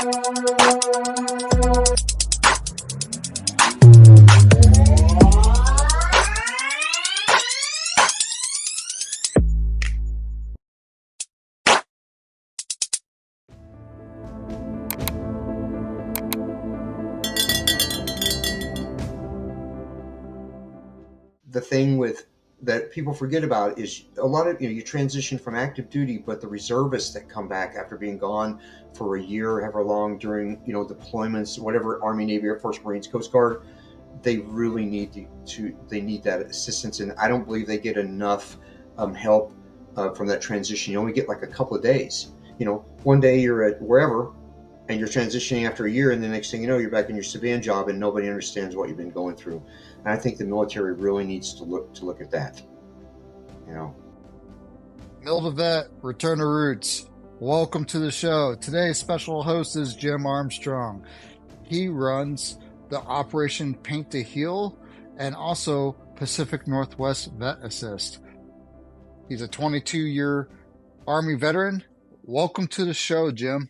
The thing with that people forget about is a lot of you transition from active duty, but the reservists that come back after being gone for a year, however long during deployments, whatever, Army, Navy, Air Force, Marines, Coast Guard, they really need they need that assistance, and I don't believe they get enough help from that transition. You only get like a couple of days. One day you're at wherever and you're transitioning after a year, and the next thing you know, you're back in your civilian job, and nobody understands what you've been going through. And I think the military really needs to look at that. MIl2Vet, Return to Roots. Welcome to the show. Today's special host is Jim Armstrong. He runs the Operation Paint to Heal and also Pacific Northwest Vet Assist. He's a 22-year Army veteran. Welcome to the show, Jim.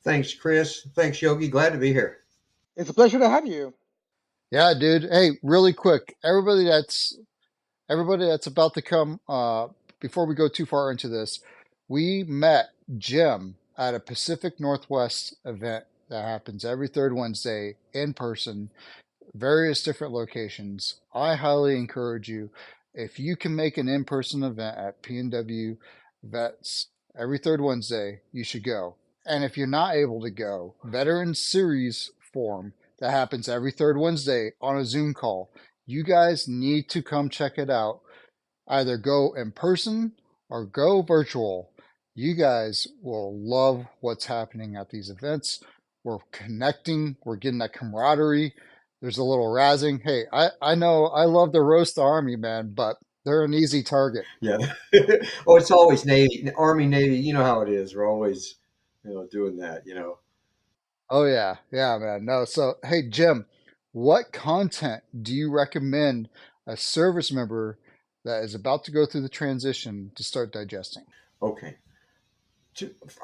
Thanks, Chris. Thanks, Yogi. Glad to be here. It's a pleasure to have you. Yeah, dude. Hey, really quick, everybody that's about to come, before we go too far into this, we met Jim at a Pacific Northwest event that happens every third Wednesday in person, various different locations. I highly encourage you, if you can make an in-person event at P&W Vets every third Wednesday, you should go. And if you're not able to go, Veterans Series Forum that happens every third Wednesday on a Zoom call. You guys need to come check it out. Either go in person or go virtual. You guys will love what's happening at these events. We're connecting. We're getting that camaraderie. There's a little razzing. Hey, I know I love to roast the Army, man, but they're an easy target. Yeah. Oh, it's always Navy, Army, Navy. You know how it is. We're always, doing that. Oh, yeah. Yeah, man. No. So, hey, Jim, what content do you recommend a service member that is about to go through the transition to start digesting? Okay.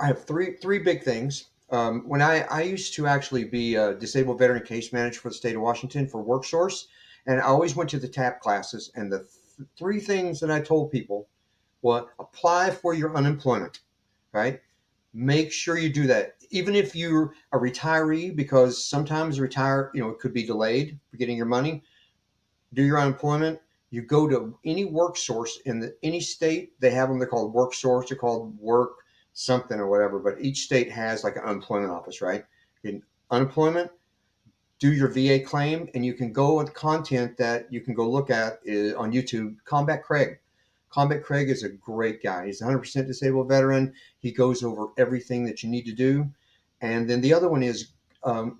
I have three big things. When I used to actually be a disabled veteran case manager for the state of Washington for WorkSource, and I always went to the TAP classes, and the three things that I told people: well, apply for your unemployment, right? Make sure you do that, even if you're a retiree, because sometimes it could be delayed for getting your money. Do your unemployment. You go to any work source in any state. They have them. They're called work source. They're called work something or whatever. But each state has like an unemployment office, right? In unemployment, do your VA claim, and you can go with content that you can go look at on YouTube. Combat Craig. Combat Craig is a great guy. He's a 100% disabled veteran. He goes over everything that you need to do. And then the other one is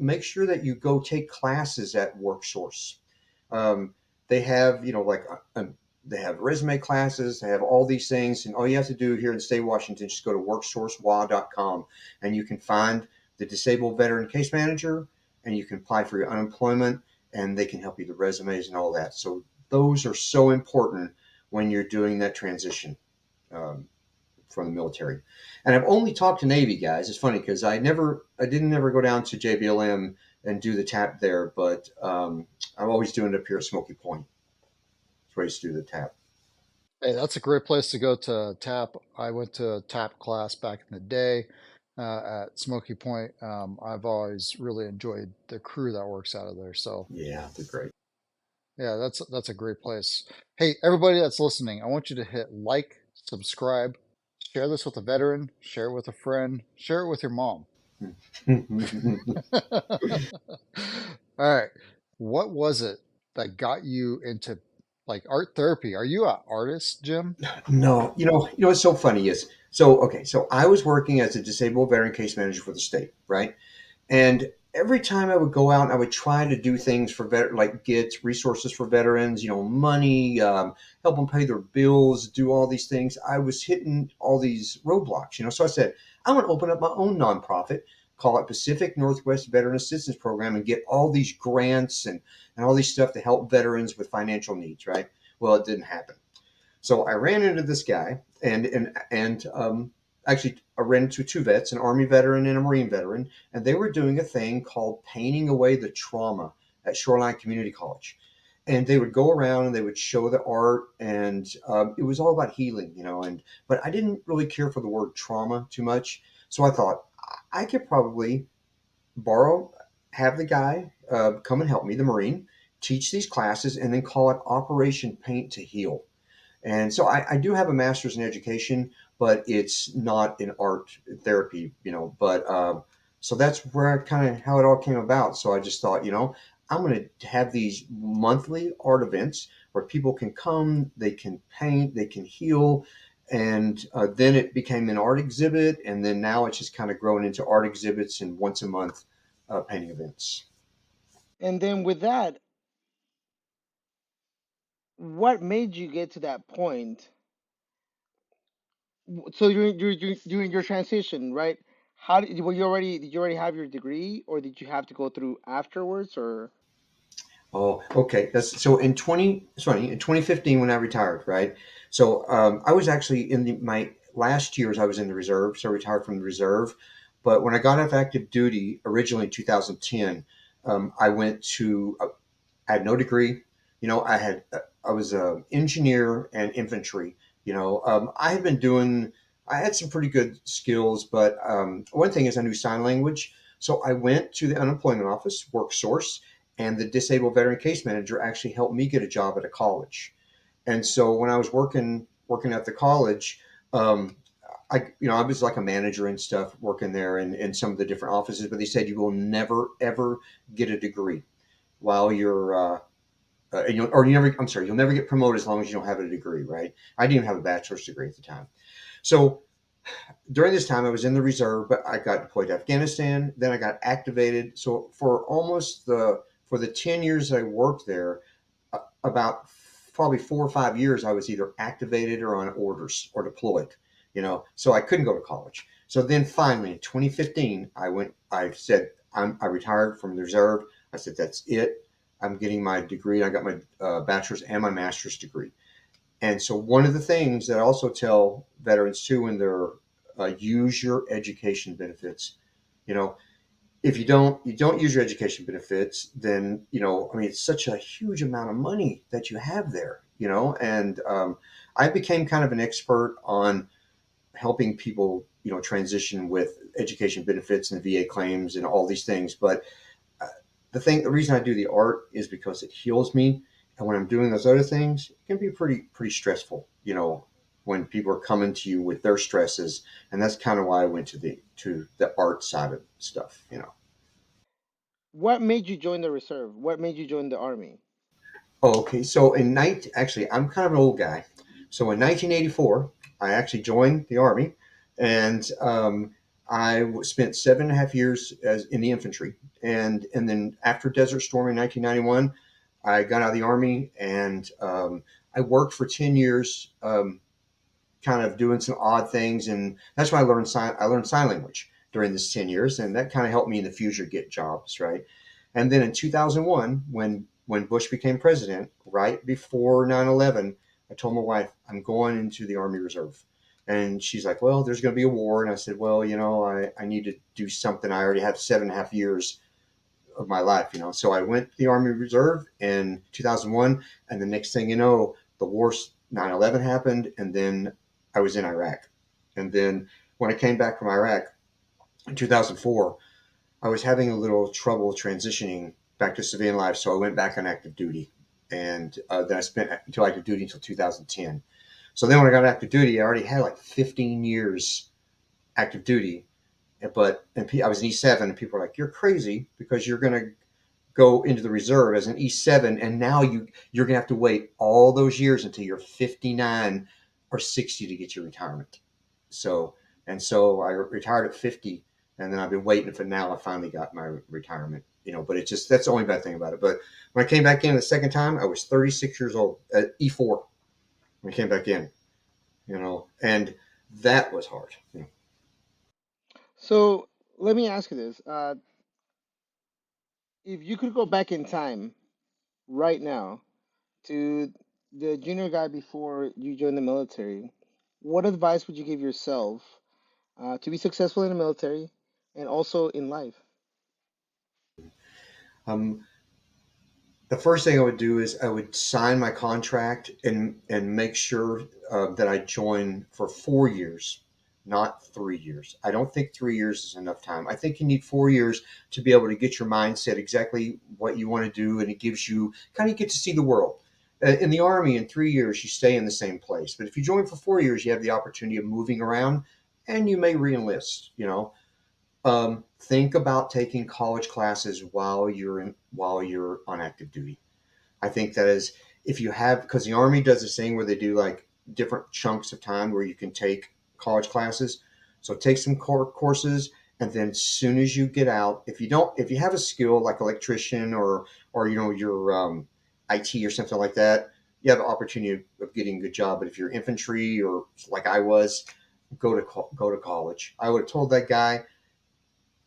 make sure that you go take classes at WorkSource. They have, they have resume classes. They have all these things. And all you have to do here in the state of Washington, just go to worksourcewa.com, and you can find the disabled veteran case manager, and you can apply for your unemployment, and they can help you with resumes and all that. So those are so important when you're doing that transition from the military. And I've only talked to Navy guys. It's funny because I didn't ever go down to JBLM and do the TAP there, but I'm always doing it up here at Smoky Point. It's where I used to do the TAP. Hey, that's a great place to go to TAP. I went to a TAP class back in the day at Smoky Point. I've always really enjoyed the crew that works out of there. So yeah, they're great. Yeah, that's a great place. Hey, everybody that's listening, I want you to hit like, subscribe, share this with a veteran, share it with a friend, share it with your mom. All right. What was it that got you into like art therapy? Are you an artist, Jim? No, what's so funny is, so I was working as a disabled veteran case manager for the state, right? And every time I would go out, I would try to do things for like get resources for veterans, money, help them pay their bills, do all these things. I was hitting all these roadblocks, So I said, I'm going to open up my own nonprofit, call it Pacific Northwest Veteran Assistance Program, and get all these grants and all these stuff to help veterans with financial needs, right? Well, it didn't happen. So I ran into this guy, and actually, I ran into two vets, an Army veteran and a Marine veteran, and they were doing a thing called painting away the trauma at Shoreline Community College. And they would go around and they would show the art, and it was all about healing, And but I didn't really care for the word trauma too much, so I thought I could probably borrow, have the guy come and help me, the Marine, teach these classes, and then call it Operation Paint to Heal. And so I do have a master's in education, but it's not in art therapy. But so that's where I kind of how it all came about. So I just thought, I'm going to have these monthly art events where people can come, they can paint, they can heal. And then it became an art exhibit. And then now it's just kind of grown into art exhibits and once a month painting events. And then with that, what made you get to that point? So you're doing your transition, right? How did you already have your degree, or did you have to go through afterwards, or? Oh, okay. That's so in 20, it's funny, in 2015 when I retired, right? So I was actually in my last years, I was in the reserve, so I retired from the reserve. But when I got off active duty originally in 2010, I went to I had no degree. I was an engineer and infantry. I had been doing. I had some pretty good skills, but one thing is I knew sign language. So I went to the unemployment office, work source, and the disabled veteran case manager actually helped me get a job at a college. And so when I was working at the college, um, I was like a manager and stuff working there in some of the different offices. But they said you will never ever get a degree while you're or you never. I'm sorry, you'll never get promoted as long as you don't have a degree, right? I didn't even have a bachelor's degree at the time. So during this time, I was in the reserve, but I got deployed to Afghanistan. Then I got activated. So for the 10 years I worked there, about probably 4 or 5 years, I was either activated or on orders or deployed. So I couldn't go to college. So then finally in 2015, I went. I said I retired from the reserve. I said that's it. I'm getting my degree. I got my bachelor's and my master's degree. And so one of the things that I also tell veterans too when they're use your education benefits. You know, if you don't use your education benefits, then I mean, it's such a huge amount of money that you have there. And I became kind of an expert on helping people transition with education benefits and VA claims and all these things. But uh, the reason I do the art is because it heals me, and when I'm doing those other things, it can be pretty stressful. When people are coming to you with their stresses, and that's kind of why I went to the art side of stuff. What made you join the reserve? What made you join the army? Oh, okay. So actually, I'm kind of an old guy. So in 1984, I actually joined the army, and spent 7.5 years as in the infantry, and then after Desert Storm in 1991, I got out of the army, and I worked for 10 years, kind of doing some odd things, and that's why I learned sign language during this 10 years, and that kind of helped me in the future get jobs, right? And then in 2001, when Bush became president, right before 9/11, I told my wife I'm going into the Army Reserve, and she's like, "Well, there's going to be a war," and I said, "Well, I need to do something. I already have 7.5 years of my life. So I went to the Army Reserve in 2001, and the next thing you know, the war 9/11 happened, and then I was in Iraq. And then when I came back from Iraq in 2004, I was having a little trouble transitioning back to civilian life, so I went back on active duty, and then I spent until active duty until 2010. So then when I got active duty, I already had like 15 years active duty, I was an E7, and people were like, "You're crazy because you're going to go into the reserve as an E7, and now you're going to have to wait all those years until you're 59 or 60 to get your retirement." So so I retired at 50, and then I've been waiting for now. I finally got my retirement. But it's just that's the only bad thing about it. But when I came back in the second time, I was 36 years old at E4 when I came back in. And that was hard. So let me ask you this: if you could go back in time right now to the junior guy before you joined the military, what advice would you give yourself to be successful in the military and also in life? Um, the first thing I would do is I would sign my contract and make sure that I join for 4 years, not 3 years. I don't think 3 years is enough time. I think you need 4 years to be able to get your mindset exactly what you want to do, and it gives you kind of get to see the world. In the army, in 3 years, you stay in the same place. But if you join for 4 years, you have the opportunity of moving around, and you may reenlist. Think about taking college classes while you're on active duty. I think that is if you have because the army does this thing where they do like different chunks of time where you can take college classes. So take some core courses, and then as soon as you get out, if you have a skill like electrician or your IT or something like that, you have an opportunity of getting a good job. But if you're infantry or like I was, go to college. I would have told that guy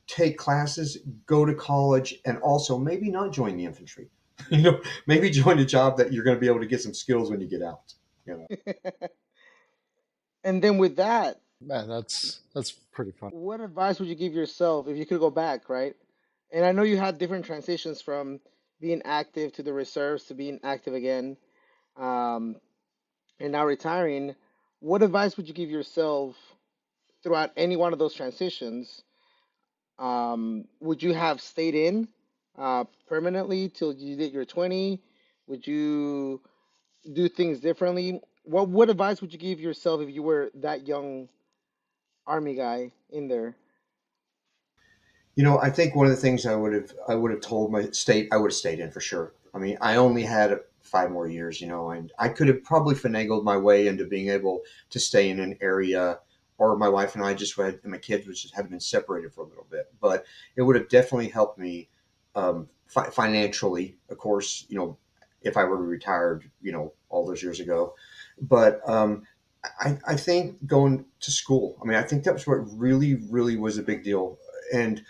take classes, go to college, and also maybe not join the infantry. Maybe join a job that you're going to be able to get some skills when you get out. You know, And then with that, Man, that's pretty fun. what advice would you give yourself if you could go back, right? And I know you had different transitions from being active to the reserves to being active again, um, and now retiring. What advice would you give yourself throughout any one of those transitions? Would you have stayed in permanently till you did your 20? Would you do things differently? What advice would you give yourself if you were that young army guy in there? I think one of the things I would have told my state I would have stayed in for sure. I mean, I only had 5 more years, and I could have probably finagled my way into being able to stay in an area, or my wife and I just had and my kids would just had been separated for a little bit, but it would have definitely helped me financially, of course, if I were retired, all those years ago, but I think going to school. I mean, I think that was what really, really was a big deal, and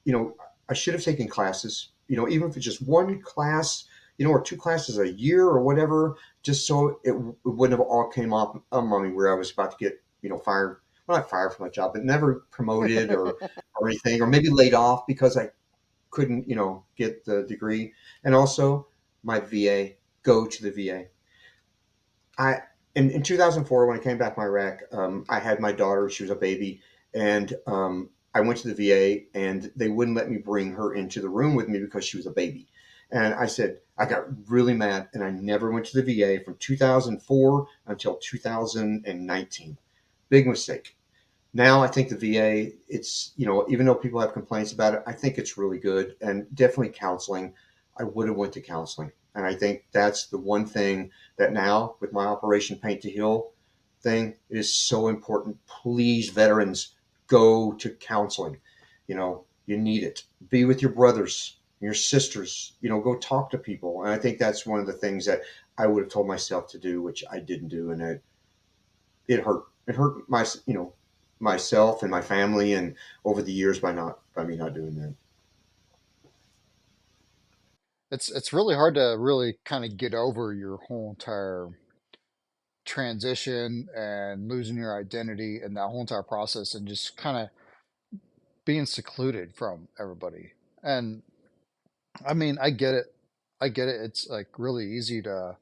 you know, I should have taken classes, even if it's just one class, or two classes a year or whatever, just so it wouldn't have all came up on me where I was about to get, fired. Well, not fired from my job, but never promoted or anything, or maybe laid off because I couldn't, get the degree. And also my VA, go to the VA. I in 2004 when I came back from Iraq, I had my daughter. She was a baby, and I went to the VA, and they wouldn't let me bring her into the room with me because she was a baby. And I said I got really mad, and I never went to the VA from 2004 until 2019. Big mistake. Now I think the VA, it's even though people have complaints about it, I think it's really good and definitely counseling. I would have went to counseling, and I think that's the one thing that now with my Operation Paint to Heal thing is so important. Please, veterans, go to counseling. You need it. Be with your brothers, your sisters. Go talk to people, and I think that's one of the things that I would have told myself to do, which I didn't do, and it hurt. It hurt myself and my family, and over the years by me not doing that. It's really hard to really kind of get over your whole entire transition and losing your identity and that whole entire process and just kind of being secluded from everybody. And I mean, I get it. I get it. It's like really easy to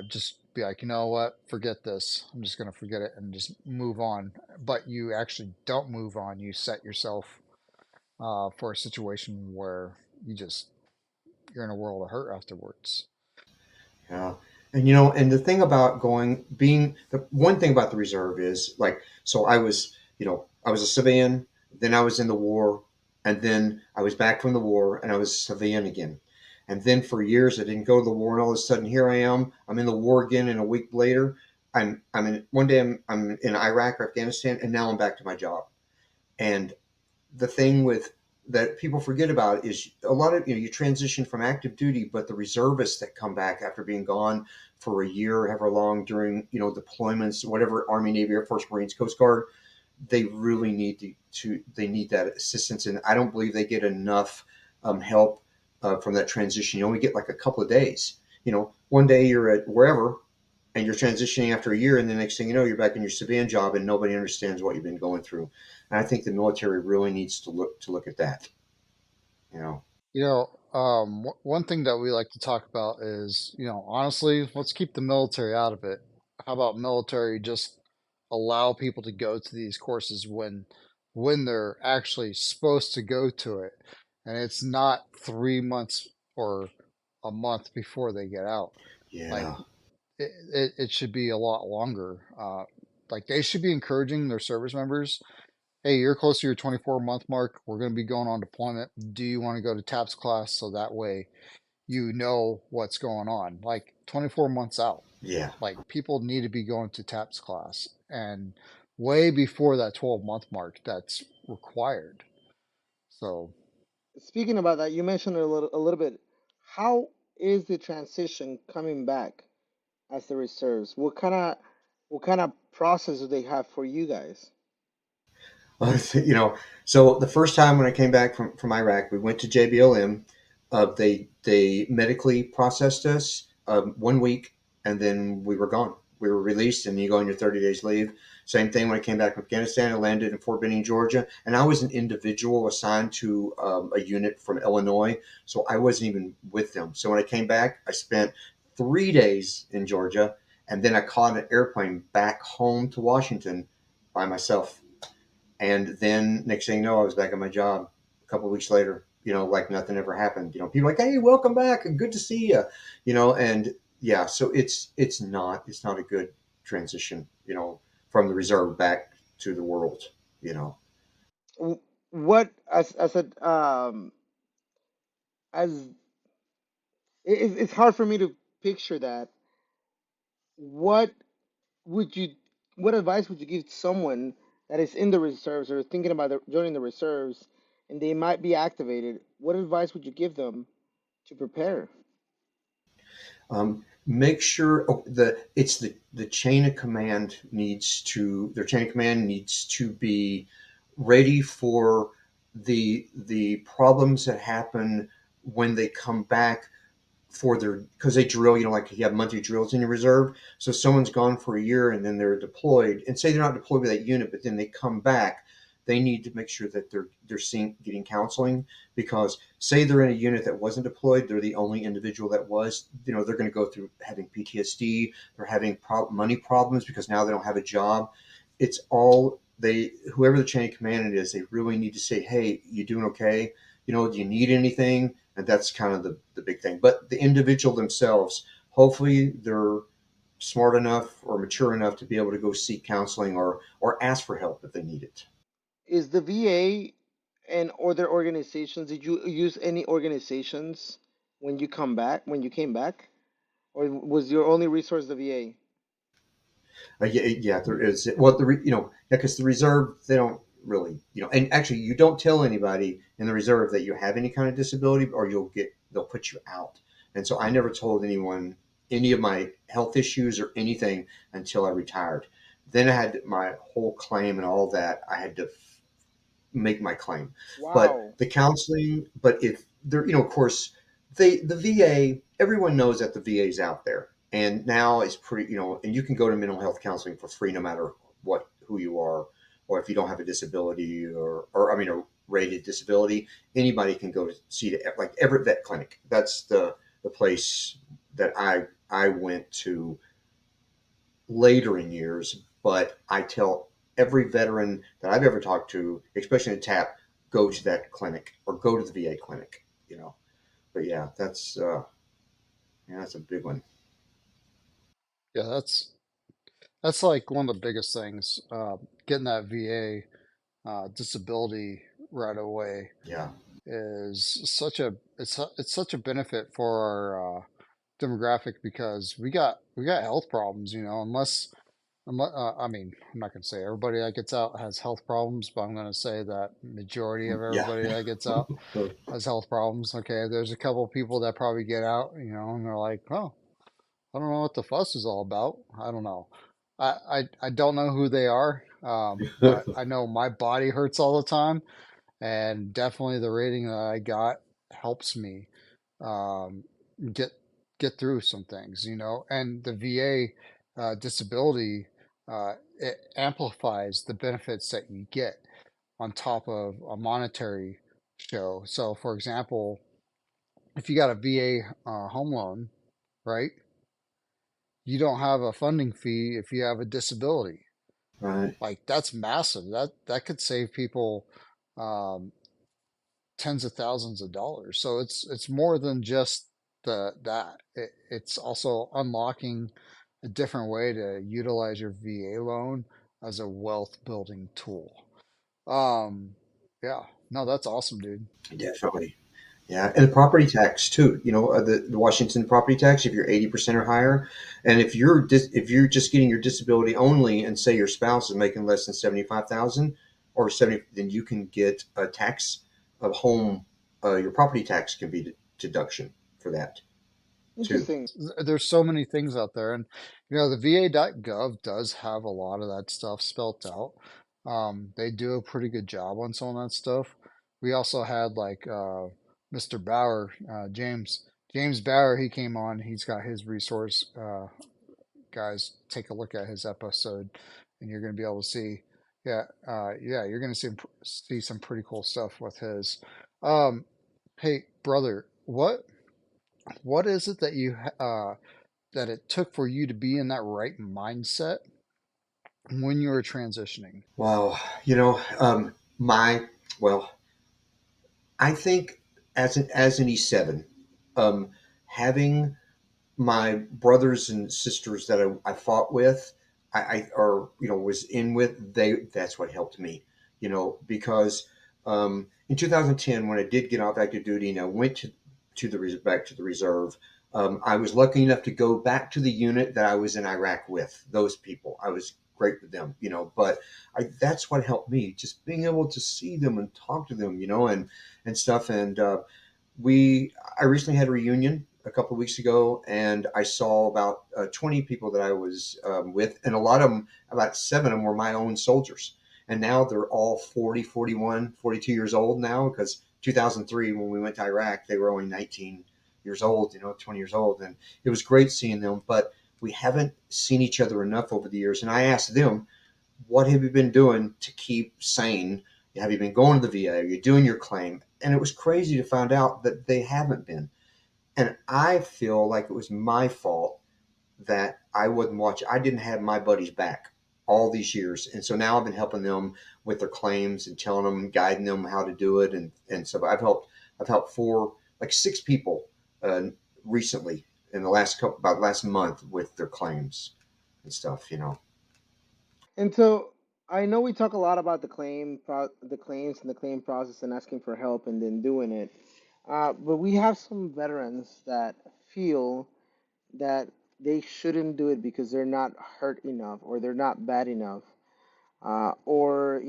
just be like, you know what, forget this. I'm just going to forget it and just move on. But you actually don't move on. You set yourself for a situation where you just, you're in a world of hurt afterwards. Yeah. And and the thing about being the one thing about the reserve is like, so I was a civilian, then I was in the war, and then I was back from the war and I was a civilian again. And then for years I didn't go to the war, and all of a sudden here I am. I'm in the war again, and a week later I'm in one day I'm in Iraq or Afghanistan, and now I'm back to my job. And the thing with that people forget about is a lot of you transition from active duty, but the reservists that come back after being gone for a year, however long during deployments, whatever, Army, Navy, Air Force, Marines, Coast Guard, they really need they need that assistance, and I don't believe they get enough help from that transition. You only get like a couple of days. One day you're at wherever, and you're transitioning after a year, and the next thing you know, you're back in your civilian job, and nobody understands what you've been going through. And I think the military really needs to look at that. You know, One thing that we like to talk about is, honestly, let's keep the military out of it. How about military just allow people to go to these courses when they're actually supposed to go to it, and it's not 3 months or a month before they get out. Like yeah, it should be a lot longer. Like they should be encouraging their service members. Hey, you're close to your 24-month mark. We're going to be going on deployment. Do you want to go to TAPS class so that way you know what's going on? Like 24 months out. yeah. Like people need to be going to TAPS class and way before that 12-month mark that's required. So, Speaking about that, you mentioned a little bit. How is the transition coming back as the reserves? What kind of process do they have for you guys? You know, so the first time when I came back from Iraq, we went to JBLM. They medically processed us 1 week, and then we were gone. We were released, and you go on your 30 days leave. Same thing when I came back from Afghanistan. I landed in Fort Benning, Georgia, and I was an individual assigned to a unit from Illinois, so I wasn't even with them. So when I came back, I spent 3 days in Georgia, and then I caught an airplane back home to Washington by myself. And then next thing you know, I was back at my job a couple of weeks later, like nothing ever happened. People are like, hey, welcome back and good to see you, and yeah, so it's not a good transition, from the reserve back to the world, you know. What as a as it's hard for me to picture that. What would you what advice would you give someone that is in the reserves or thinking about joining the reserves and they might be activated? What advice would you give them to prepare? Make sure the chain of command their chain of command needs to be ready for the problems that happen when they come back for their because they drill, like you have monthly drills in your reserve. So someone's gone for a year and then they're deployed, and say they're not deployed with that unit, but then they come back. They need to make sure that they're seeing getting counseling, because say they're in a unit that wasn't deployed, they're the only individual that was. They're going to go through having PTSD. They're having money problems because now they don't have a job. It's all they whoever the chain of command is. They really need to say, "Hey, you doing okay? Do you need anything?" And that's kind of the big thing. But the individual themselves, hopefully they're smart enough or mature enough to be able to go seek counseling or ask for help if they need it. Is the VA and other organizations, did you use any organizations when you came back? Or was your only resource the VA? Yeah, there is. Well, yeah, because the reserve, they don't really, and actually, you don't tell anybody in the reserve that you have any kind of disability, or they'll put you out. And so I never told anyone any of my health issues or anything until I retired. Then I had my whole claim and all that. I had to make my claim. But Wow. the counseling, but if they're, of course, the VA, everyone knows that the VA is out there. And now it's pretty, and you can go to mental health counseling for free no matter who you are, or if you don't have a disability or I mean, a rated disability, anybody can go to see like Everett Vet Clinic. That's the place that I went to later in years, but I tell every veteran that I've ever talked to, especially in TAP, go to that clinic or go to the VA clinic. But yeah, that's a big one. yeah, that's like one of the biggest things. Getting that VA disability right away Yeah, is it's such a benefit for our demographic because we got health problems, I mean, I'm not gonna say everybody that gets out has health problems, but I'm gonna say that majority of yeah, everybody that gets out has health problems. Okay, there's a couple of people that probably get out, and they're like, oh, I don't know what the fuss is all about. I don't know. I don't know who they are, but I know my body hurts all the time, and definitely the rating that I got helps me um, get get through some things, and the VA. disability, it amplifies the benefits that you get on top of a monetary show. So, for example, if you got a VA home loan, right, you don't have a funding fee if you have a disability. Right. Like that's massive. That could save people um, tens of thousands of dollars. So it's more than just it's also unlocking a different way to utilize your VA loan as a wealth building tool. Um, yeah, no, that's awesome, dude. Definitely. Yeah, and the property tax too. The Washington property tax. If you're 80% or higher, and if you're just getting your disability only, and say your spouse is making less than 75,000 or 70, then you can get a tax of home. Your property tax can be deduction for that too. Interesting. There's so many things out there, and the VA.gov does have a lot of that stuff spelt out. They do a pretty good job on some of that stuff. We also had like Mr. Bauer, James Bauer. He came on. He's got his resource. Guys, take a look at his episode, and you're going to be able to see. Yeah, yeah, you're going to see some pretty cool stuff with his. Um, hey, brother, what is it that that it took for you to be in that right mindset when you were transitioning? Wow, my well, I think as an E7, um, having my brothers and sisters that I fought with, I or was in with, that's what helped me, because in 2010 when I did get off active duty and I went back to the reserve, I was lucky enough to go back to the unit that I was in Iraq with. Those people, I was great with them, but that's what helped me, just being able to see them and talk to them, and stuff. And I recently had a reunion a couple of weeks ago, and I saw about 20 people that I was with, and a lot of them, about seven of them, were my own soldiers. And now they're all 40, 41, 42 years old now, because 2003, when we went to Iraq, they were only 19 years old, 20 years old. And it was great seeing them, but we haven't seen each other enough over the years. And I asked them, what have you been doing to keep sane? Have you been going to the VA? Are you doing your claim? And it was crazy to find out that they haven't been. And I feel like it was my fault that I wasn't watching. I didn't have my buddies back all these years. And so now I've been helping them with their claims and telling them, guiding them how to do it. And so I've helped like six people uh, recently in about last month with their claims and stuff. And so I know we talk a lot about the claims and the claim process and asking for help and then doing it. But we have some veterans that feel that they shouldn't do it because they're not hurt enough or they're not bad enough, or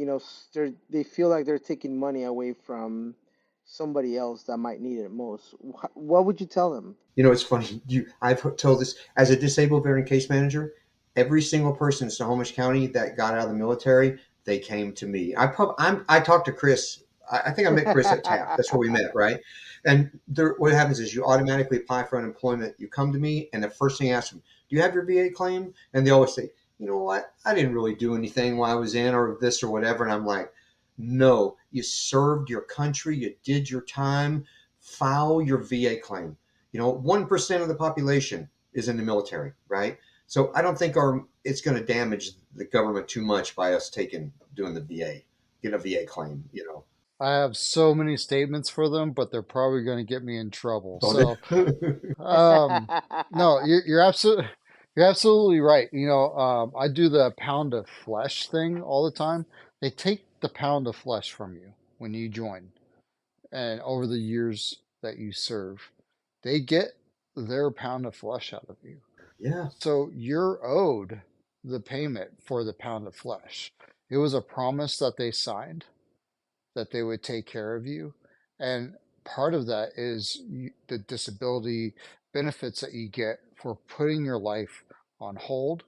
they feel like they're taking money away from somebody else that might need it most. What would you tell them? It's funny. I've told this as a disabled veteran case manager. Every single person in Snohomish County that got out of the military, they came to me. I talked to Chris. I think I met Chris at TAP. That's where we met, right? And what happens is you automatically apply for unemployment. You come to me, and the first thing I ask them, "Do you have your VA claim?" And they always say, "You know what? I didn't really do anything while I was in, or this or whatever." And I'm like, "No, you served your country. You did your time. File your VA claim." 1% of the population is in the military, right? So I don't think it's going to damage the government too much by us doing the VA, get a VA claim. I have so many statements for them, but they're probably going to get me in trouble. Oh, So, um, no, you're absolutely right. I do the pound of flesh thing all the time. They take the pound of flesh from you when you join, and over the years that you serve, they get their pound of flesh out of you. yeah, So you're owed the payment for the pound of flesh. It was a promise that they signed that they would take care of you. And part of that is the disability benefits that you get for putting your life on hold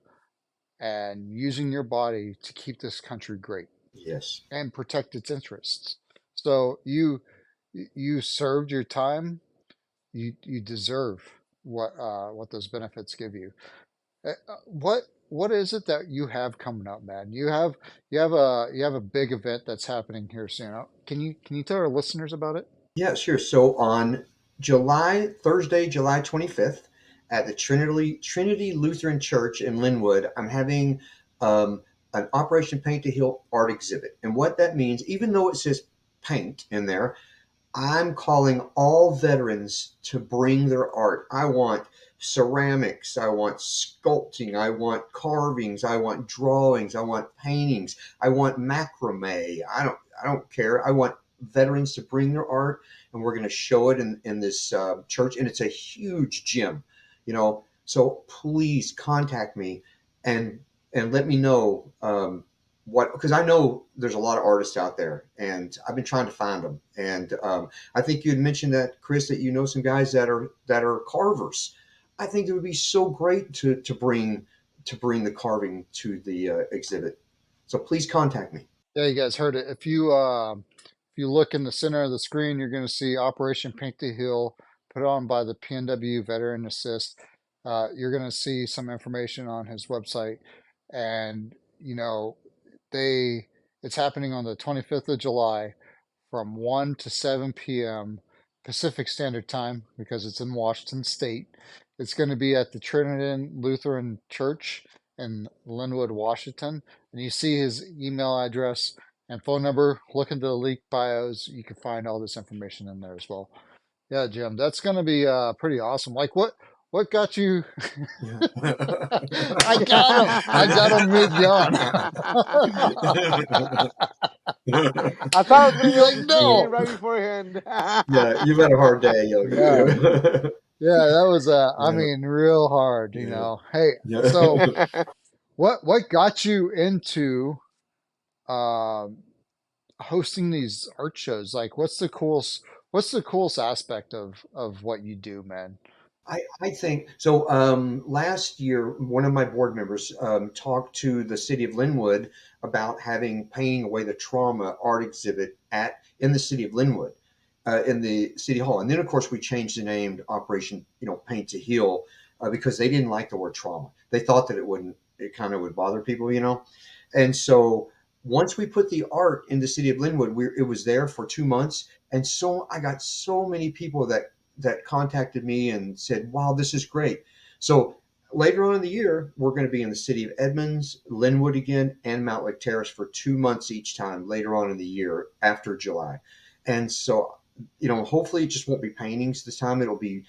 and using your body to keep this country great yes, and protect its interests. So you served your time. You deserve what those benefits give you. What is it that you have coming up, man? You have a big event that's happening here soon. Can you tell our listeners about it? Yeah, sure. So on Thursday, July 25th, at the Trinity Lutheran Church in Lynwood, I'm having um, an Operation Paint to Heal art exhibit. And what that means, even though it says paint in there, I'm calling all veterans to bring their art. I want ceramics, I want sculpting, I want carvings, I want drawings, I want paintings, I want macrame. I don't care. I want veterans to bring their art, and we're going to show it in this church, and it's a huge gym, So please contact me and let me know what, because I know there's a lot of artists out there, and I've been trying to find them. And I think you had mentioned that, Chris, that you know some guys that are carvers. I think it would be so great to bring the carving to the exhibit. So please contact me. Yeah, you guys heard it. If you look in the center of the screen, you're going to see Operation Paint the Hill, put on by the PNW Veteran Assist. You're going to see some information on his website, and you know they it's happening on the 25th of July from 1 to 7 p.m. Pacific Standard Time because it's in Washington State. It's going to be at the Trinity Lutheran Church in Lynnwood, Washington. And you see his email address and phone number. Look into the leak bios. You can find all this information in there as well. Yeah, Jim, that's going to be pretty awesome. Like what got you? Yeah. I got him. I got him mid-yawn. I thought I was gonna He's be able like, to sneak it in no. right beforehand. Yeah, you've had a hard day, Yeah, yo. yeah, that was I Yeah, mean, real hard, you yeah, know. Hey, yeah. so what got you into um hosting these art shows? Like, what's the coolest aspect of what you do, man? I think so. Last year, one of my board members talked to the city of Lynwood about having Painting Away the Trauma art exhibit in the city of Lynwood, in the city hall. And then, of course, we changed the name to Operation, Paint to Heal, because they didn't like the word trauma. They thought that it kind of would bother people. And so once we put the art in the city of Lynwood, it was there for 2 months, and so I got so many people that contacted me and said, "Wow, this is great." So later on in the year, we're going to be in the city of Edmonds, Lynwood again, and Mount Lake Terrace for 2 months each time later on in the year after July. And so, hopefully it just won't be paintings this time. It'll be,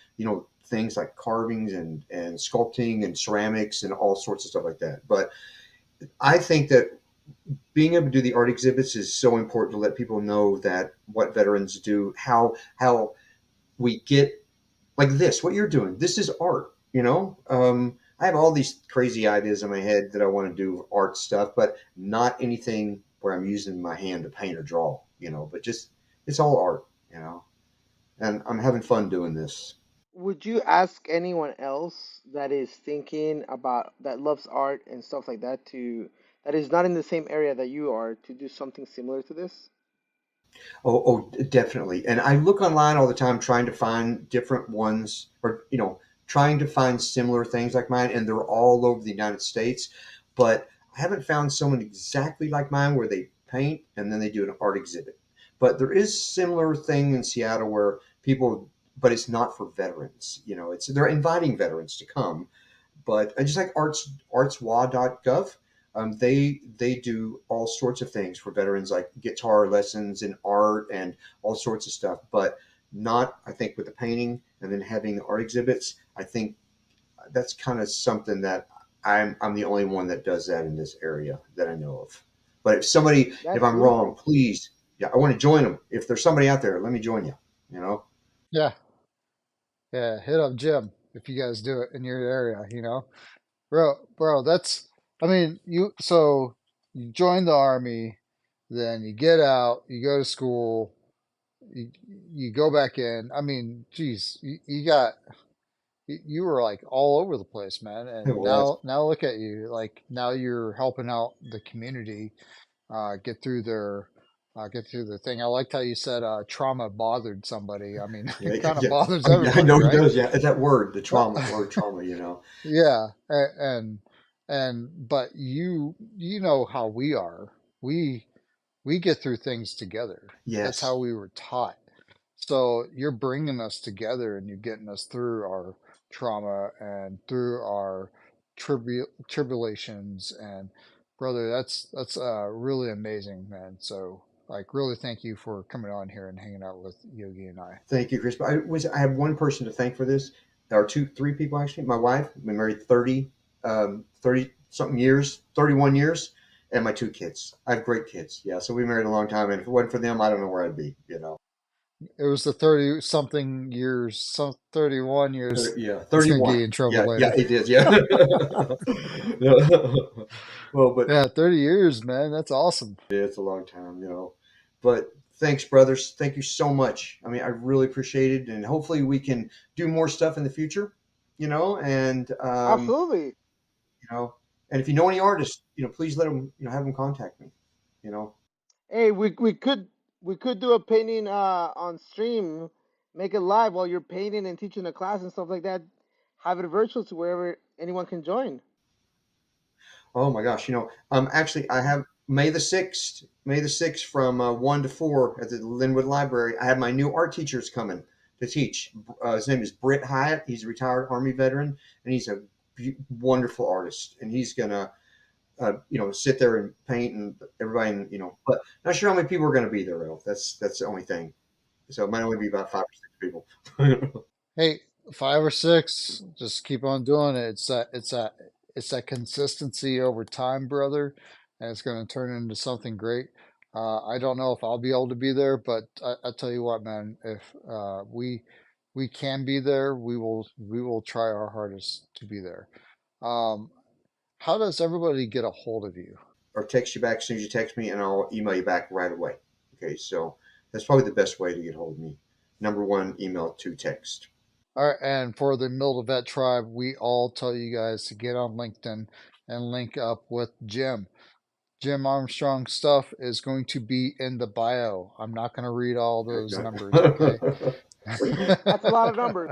things like carvings and sculpting and ceramics and all sorts of stuff like that. But I think that being able to do the art exhibits is so important to let people know that what veterans do, how we get like this, what you're doing. This is art. I have all these crazy ideas in my head that I want to do art stuff, but not anything where I'm using my hand to paint or draw, but just it's all art. And I'm having fun doing this. Would you ask anyone else that is thinking about that loves art and stuff like that that is not in the same area that you are to do something similar to this? Oh, definitely. And I look online all the time trying to find different ones, or trying to find similar things like mine, and they're all over the United States. But I haven't found someone exactly like mine where they paint and then they do an art exhibit. But there is similar thing in Seattle where people, but it's not for veterans. They're inviting veterans to come, but just like artswa.gov, they do all sorts of things for veterans, like guitar lessons and art and all sorts of stuff. But not, I think, with the painting and then having art exhibits. I think that's kind of something that I'm the only one that does that in this area that I know of. But if That's I'm cool. wrong, please, yeah, I want to join them. If there's somebody out there, let me join you. You know. Yeah, yeah, hit up Jim if you guys do it in your area, you know. Bro, that's I mean, you join the army, then you get out, you go to school, you, you go back in. I mean, geez, you were like all over the place, man. And Well, that's now look at you. Like now you're helping out the community get through their get through the thing. I liked how you said trauma bothered somebody. I mean, Yeah, it kind of yeah, bothers yeah. I everybody, know he right? does. Yeah, it's that word, the trauma, word trauma. You know. Yeah, and but you know how we are. We we get through things together. That's how Yes, we were taught. So you're bringing us together and you're getting us through our trauma and through our tribulations. And brother, that's really amazing, man. So like, really, thank you for coming on here and hanging out with Yogi and I. thank you, Chris. But I have one person to thank for this. There are three people actually. My wife, we've been married 30 something years, 31 years, and my two kids. I have great kids. Yeah, so we married a long time, and if it wasn't for them, I don't know where I'd be. You know. It was the 30 something years, 31 years. Yeah, That's gonna get 31. you in trouble Yeah, yeah, later. it is. Yeah. Well, but Yeah, 30 years, man. That's awesome. yeah, it's a long time, you know. But thanks, brothers. Thank you so much. I mean, I really appreciate it, and hopefully we can do more stuff in the future, you know. And Absolutely. you know, and if you know any artists, you know, please let them, you know, have them contact me. You know. Hey, we could do a painting on stream, make it live while you're painting and teaching a class and stuff like that. Have it virtual to wherever anyone can join. Oh my gosh, you know, actually, I have May the 6th from 1 to 4 at the Lynwood Library. I have my new art teachers coming to teach. His name is Britt Hyatt. He's a retired Army veteran, and he's a wonderful artist. And he's gonna, you know, sit there and paint and everybody, and, you know, but not sure how many people are going to be there, though. That's the only thing. So it might only be about 5 or 6 people. Hey, 5 or 6, just keep on doing it. It's that consistency over time, brother, and it's going to turn into something great. I don't know if I'll be able to be there, but I tell you what, man, if we can be there, we will try our hardest to be there. Um, how does everybody get a hold of you? Or text you back as soon as you text me, and I'll email you back right away. Okay, so that's probably the best way to get hold of me. Number one, email to text. All right, and for the MIl2Vet tribe, we all tell you guys to get on LinkedIn and link up with Jim. Jim Armstrong stuff is going to be in the bio. I'm not going to read all those numbers, okay? That's a lot of numbers.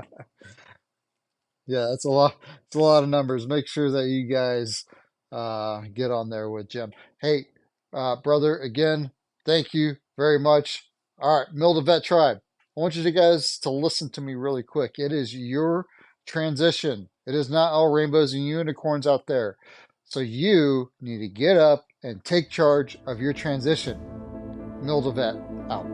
Yeah, that's a lot. It's a lot of numbers. Make sure that you guys get on there with Jim. Hey, brother, again, thank you very much. All right, MIl2Vet tribe. I want you guys to listen to me really quick. It is your transition. It is not all rainbows and unicorns out there. So you need to get up and take charge of your transition. MIl2Vet out.